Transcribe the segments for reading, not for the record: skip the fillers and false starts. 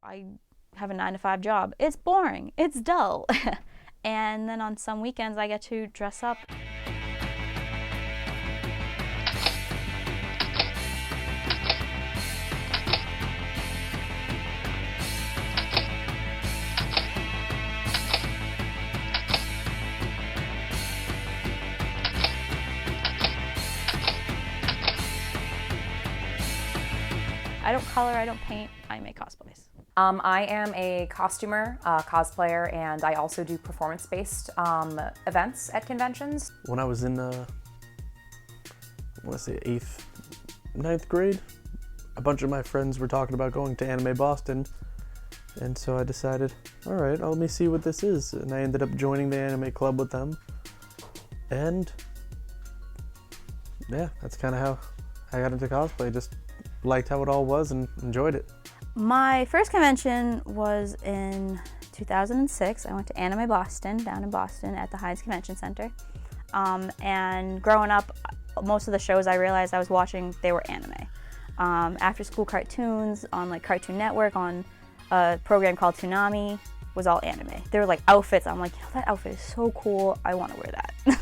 I have a 9-to-5 job. It's boring, it's dull. And then on some weekends I get to dress up. I don't color, I don't paint, I make cosplays. I am a costumer, cosplayer, and I also do performance-based events at conventions. When I was in, I want to say 8th, 9th grade, a bunch of my friends were talking about going to Anime Boston, and so I decided, all right, let me see what this is. And I ended up joining the anime club with them, and yeah, that's kind of how I got into cosplay. Just liked how it all was and enjoyed it. My first convention was in 2006. I went to Anime Boston, down in Boston at the Heinz Convention Center. And growing up, most of the shows I realized I was watching, they were anime. After school cartoons on like Cartoon Network, on a program called Toonami, was all anime. They were like outfits. I'm like, that outfit is so cool, I want to wear that.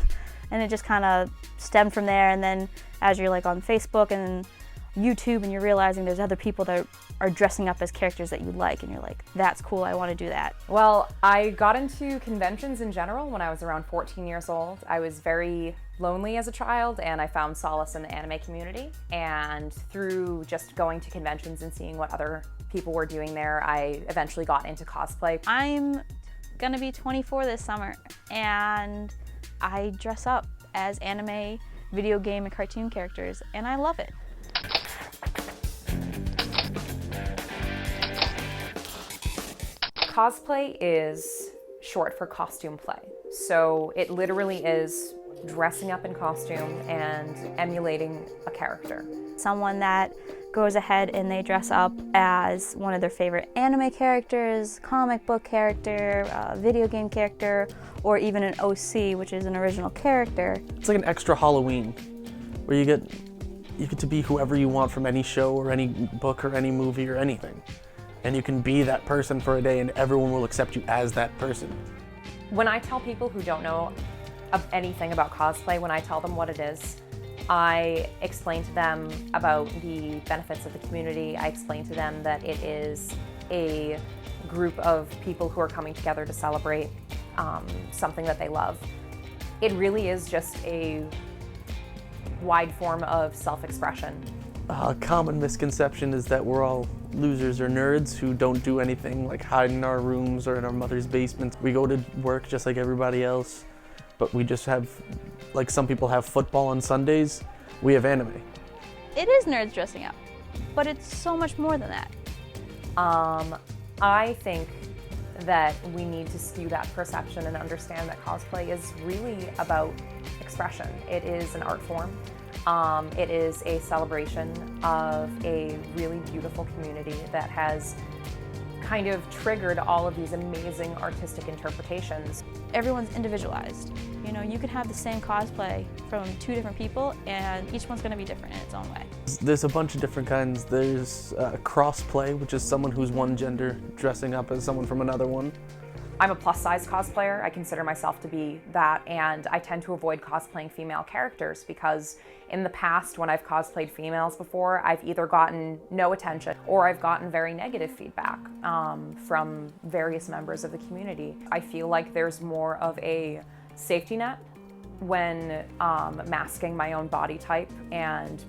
And it just kind of stemmed from there. And then as you're like on Facebook and YouTube and you're realizing there's other people that are dressing up as characters that you like, and you're like, that's cool, I want to do that. Well, I got into conventions in general when I was around 14 years old. I was very lonely as a child, and I found solace in the anime community. And through just going to conventions and seeing what other people were doing there, I eventually got into cosplay. I'm gonna be 24 this summer, and I dress up as anime, video game, and cartoon characters, and I love it. Cosplay is short for costume play. So it literally is dressing up in costume and emulating a character. Someone that goes ahead and they dress up as one of their favorite anime characters, comic book character, video game character, or even an OC, which is an original character. It's like an extra Halloween, where you get to be whoever you want from any show or any book or any movie or anything. And you can be that person for a day and everyone will accept you as that person. When I tell people who don't know of anything about cosplay, when I tell them what it is, I explain to them about the benefits of the community. I explain to them that it is a group of people who are coming together to celebrate something that they love. It really is just a wide form of self-expression. A common misconception is that we're all losers or nerds who don't do anything, like hide in our rooms or in our mother's basements. We go to work just like everybody else, but we just have, like some people have football on Sundays, we have anime. It is nerds dressing up, but it's so much more than that. I think that we need to skew that perception and understand that cosplay is really about expression. It is an art form. It is a celebration of a really beautiful community that has kind of triggered all of these amazing artistic interpretations. Everyone's individualized. You know, you can have the same cosplay from 2 different people, and each one's going to be different in its own way. There's a bunch of different kinds. There's crossplay, which is someone who's one gender dressing up as someone from another one. I'm a plus-size cosplayer. I consider myself to be that, and I tend to avoid cosplaying female characters because in the past, when I've cosplayed females before, I've either gotten no attention or I've gotten very negative feedback from various members of the community. I feel like there's more of a safety net when masking my own body type and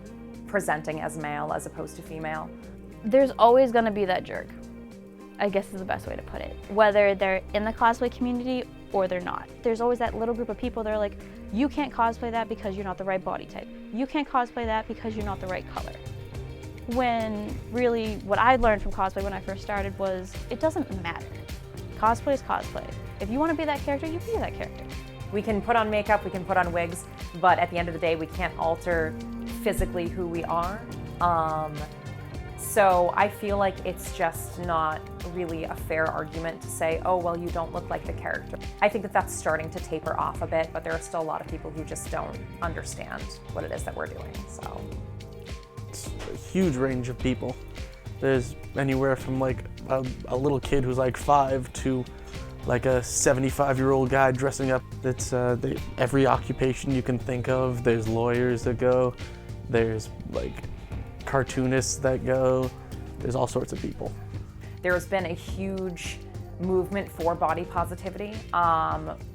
presenting as male as opposed to female. There's always going to be that jerk, I guess is the best way to put it. Whether they're in the cosplay community or they're not. There's always that little group of people that are like, you can't cosplay that because you're not the right body type. You can't cosplay that because you're not the right color. When really, what I learned from cosplay when I first started was, it doesn't matter. Cosplay is cosplay. If you want to be that character, you be that character. We can put on makeup, we can put on wigs, but at the end of the day, we can't alter physically who we are. So I feel like it's just not really a fair argument to say, oh, well, you don't look like the character. I think that that's starting to taper off a bit, but there are still a lot of people who just don't understand what it is that we're doing, so. It's a huge range of people. There's anywhere from like a little kid who's like 5 to like a 75-year-old guy dressing up. It's every occupation you can think of. There's lawyers that go, there's like cartoonists that go, there's all sorts of people. There's been a huge movement for body positivity,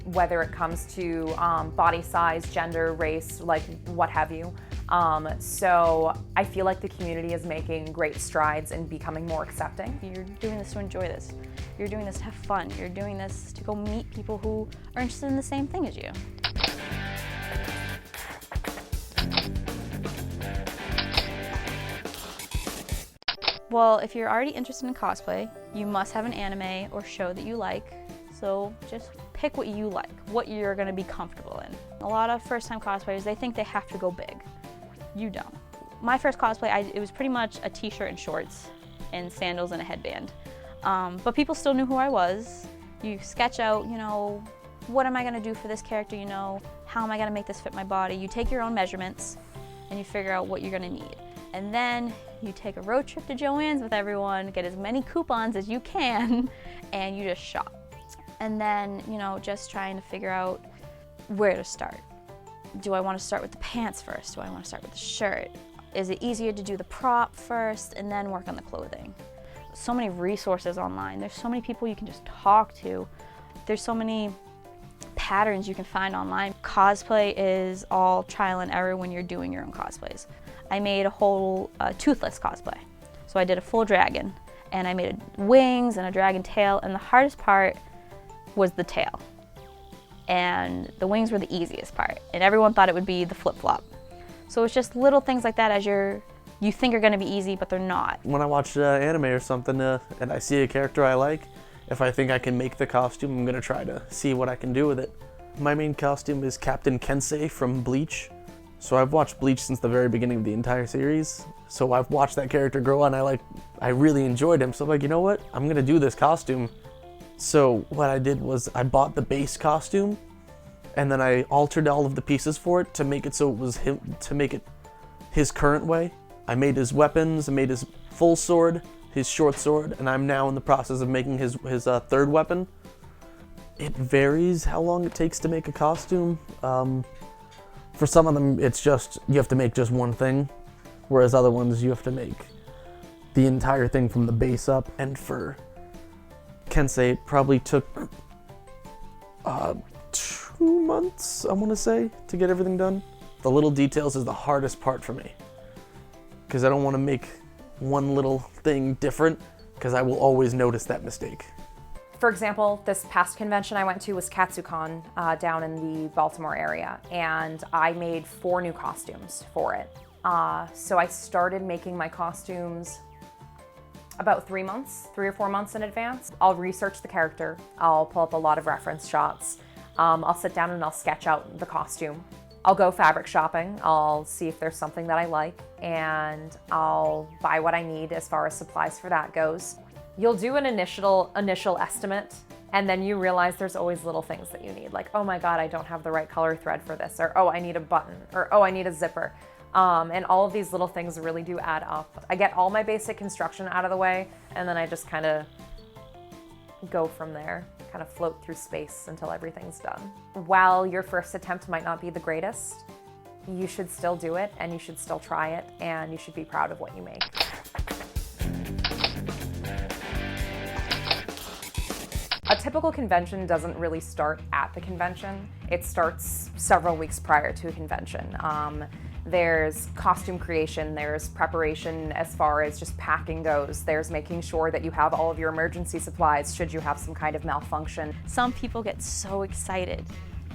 whether it comes to body size, gender, race, like what have you. So I feel like the community is making great strides in becoming more accepting. You're doing this to enjoy this. You're doing this to have fun. You're doing this to go meet people who are interested in the same thing as you. Well, if you're already interested in cosplay, you must have an anime or show that you like. So just pick what you like, what you're gonna be comfortable in. A lot of first-time cosplayers, they think they have to go big. You don't. My first cosplay, it was pretty much a t-shirt and shorts and sandals and a headband. But people still knew who I was. You sketch out, you know, what am I gonna do for this character, you know, how am I gonna make this fit my body? You take your own measurements and you figure out what you're gonna need. And then you take a road trip to Joann's with everyone, get as many coupons as you can, and you just shop. And then, you know, just trying to figure out where to start. Do I want to start with the pants first? Do I want to start with the shirt? Is it easier to do the prop first and then work on the clothing? So many resources online. There's so many people you can just talk to. There's so many patterns you can find online. Cosplay is all trial and error when you're doing your own cosplays. I made a whole toothless cosplay. So I did a full dragon, and I made wings and a dragon tail, and the hardest part was the tail. And the wings were the easiest part, and everyone thought it would be the flip-flop. So it's just little things like that as you think are gonna be easy, but they're not. When I watch anime or something and I see a character I like, if I think I can make the costume, I'm gonna try to see what I can do with it. My main costume is Captain Kensei from Bleach. So I've watched Bleach since the very beginning of the entire series. So I've watched that character grow on. I really enjoyed him. So I'm like, you know what? I'm gonna do this costume. So what I did was I bought the base costume and then I altered all of the pieces for it to make it so it was him, to make it his current way. I made his weapons, I made his full sword, his short sword, and I'm now in the process of making his third weapon. It varies how long it takes to make a costume. For some of them, it's just, you have to make just one thing, whereas other ones, you have to make the entire thing from the base up. And for Kensei, it probably took 2 months, I want to say, to get everything done. The little details is the hardest part for me, because I don't want to make one little thing different, because I will always notice that mistake. For example, this past convention I went to was KatsuCon down in the Baltimore area, and I made 4 new costumes for it. So I started making my costumes about 3 or 4 months in advance. I'll research the character, I'll pull up a lot of reference shots, I'll sit down and I'll sketch out the costume. I'll go fabric shopping, I'll see if there's something that I like, and I'll buy what I need as far as supplies for that goes. You'll do an initial estimate, and then you realize there's always little things that you need, like, oh my god, I don't have the right color thread for this, or oh, I need a button, or oh, I need a zipper. And all of these little things really do add up. I get all my basic construction out of the way, and then I just kind of go from there, kind of float through space until everything's done. While your first attempt might not be the greatest, you should still do it, and you should still try it, and you should be proud of what you make. A typical convention doesn't really start at the convention. It starts several weeks prior to a convention. There's costume creation, there's preparation as far as just packing goes, there's making sure that you have all of your emergency supplies should you have some kind of malfunction. Some people get so excited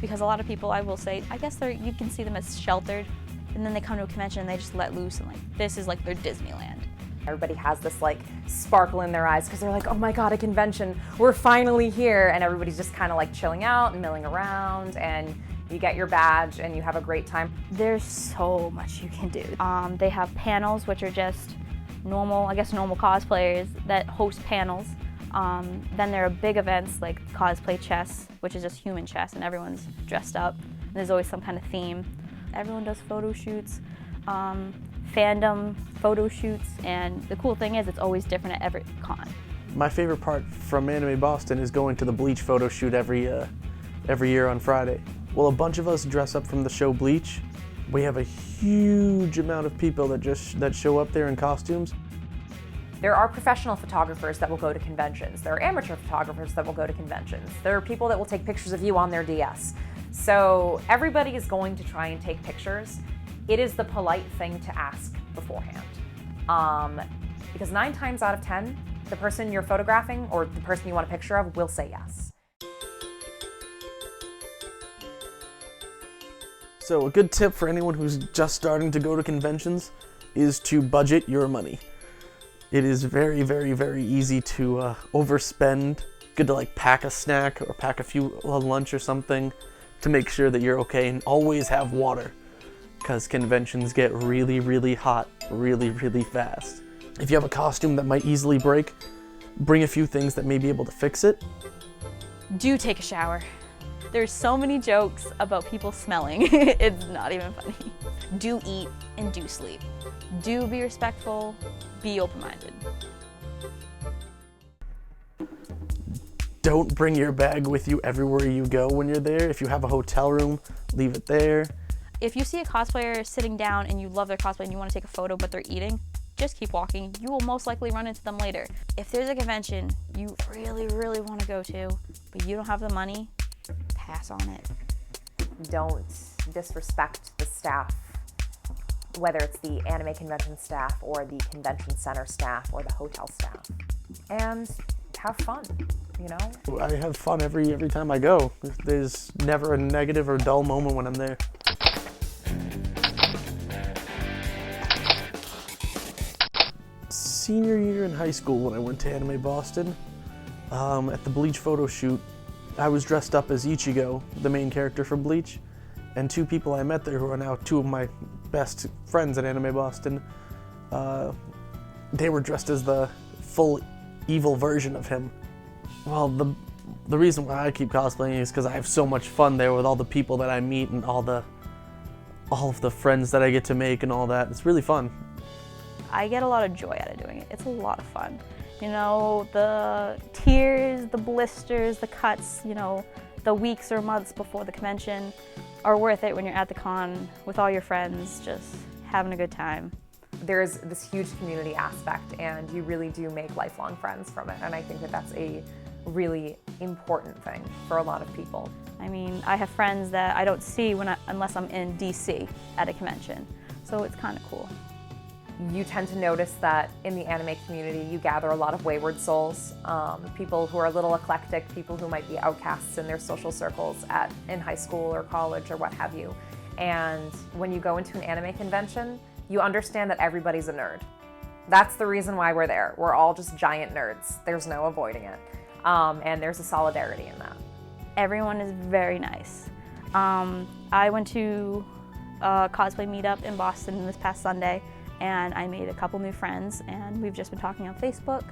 because a lot of people, I will say, I guess you can see them as sheltered, and then they come to a convention and they just let loose, and like this is like their Disneyland. Everybody has this like sparkle in their eyes because they're like, oh my god, a convention, we're finally here, and everybody's just kind of like chilling out and milling around, and you get your badge and you have a great time. There's so much you can do. They have panels, which are just normal cosplayers that host panels. Then there are big events like cosplay chess, which is just human chess, and everyone's dressed up. And there's always some kind of theme. Everyone does photo shoots. fandom photo shoots, and the cool thing is it's always different at every con. My favorite part from Anime Boston is going to the Bleach photo shoot every year on Friday. Well, a bunch of us dress up from the show Bleach. We have a huge amount of people that show up there in costumes. There are professional photographers that will go to conventions. There are amateur photographers that will go to conventions. There are people that will take pictures of you on their DS. So everybody is going to try and take pictures. It is the polite thing to ask beforehand. Because 9 times out of 10, the person you're photographing or the person you want a picture of will say yes. So a good tip for anyone who's just starting to go to conventions is to budget your money. It is very, very, very easy to overspend. Good to like pack a snack or pack a lunch or something to make sure that you're okay, and always have water because conventions get really, really hot really, really fast. If you have a costume that might easily break, bring a few things that may be able to fix it. Do take a shower. There's so many jokes about people smelling. It's not even funny. Do eat and do sleep. Do be respectful, be open-minded. Don't bring your bag with you everywhere you go when you're there. If you have a hotel room, leave it there. If you see a cosplayer sitting down and you love their cosplay and you want to take a photo but they're eating, just keep walking. You will most likely run into them later. If there's a convention you really, really want to go to, but you don't have the money, pass on it. Don't disrespect the staff, whether it's the anime convention staff or the convention center staff or the hotel staff. And have fun, you know? I have fun every time I go. There's never a negative or dull moment when I'm there. Senior year in high school when I went to Anime Boston, at the Bleach photo shoot, I was dressed up as Ichigo, the main character from Bleach, and 2 people I met there who are now 2 of my best friends at Anime Boston, they were dressed as the full evil version of him. Well, the reason why I keep cosplaying is because I have so much fun there with all the people that I meet and all of the friends that I get to make and all that. It's really fun. I get a lot of joy out of doing it. It's a lot of fun. You know, the tears, the blisters, the cuts, you know, the weeks or months before the convention are worth it when you're at the con with all your friends, just having a good time. There's this huge community aspect and you really do make lifelong friends from it. And I think that that's a really important thing for a lot of people. I mean, I have friends that I don't see unless I'm in DC at a convention. So it's kind of cool. You tend to notice that in the anime community, you gather a lot of wayward souls, people who are a little eclectic, people who might be outcasts in their social circles in high school or college or what have you. And when you go into an anime convention, you understand that everybody's a nerd. That's the reason why we're there. We're all just giant nerds. There's no avoiding it. And there's a solidarity in that. Everyone is very nice. I went to a cosplay meetup in Boston this past Sunday, and I made a couple new friends, and we've just been talking on Facebook.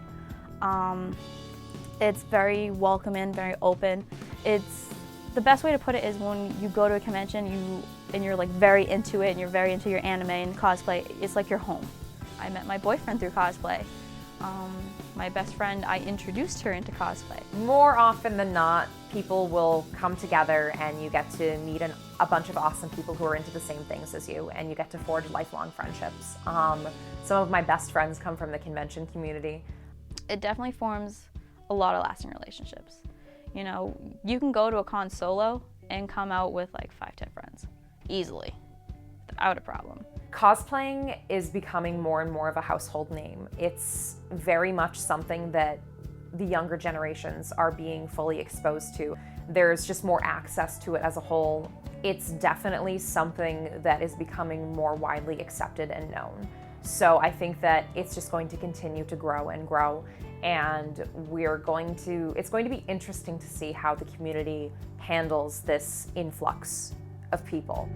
It's very welcoming, very open. The best way to put it is when you go to a convention and you're like very into it and you're very into your anime and cosplay, it's like your home. I met my boyfriend through cosplay. My best friend, I introduced her into cosplay. More often than not, people will come together and you get to meet a bunch of awesome people who are into the same things as you, and you get to forge lifelong friendships. Some of my best friends come from the convention community. It definitely forms a lot of lasting relationships. You know, you can go to a con solo and come out with like 5-10 friends, easily, without a problem. Cosplaying is becoming more and more of a household name. It's very much something that the younger generations are being fully exposed to. There's just more access to it as a whole. It's definitely something that is becoming more widely accepted and known. So I think that it's just going to continue to grow and grow, and it's going to be interesting to see how the community handles this influx of people.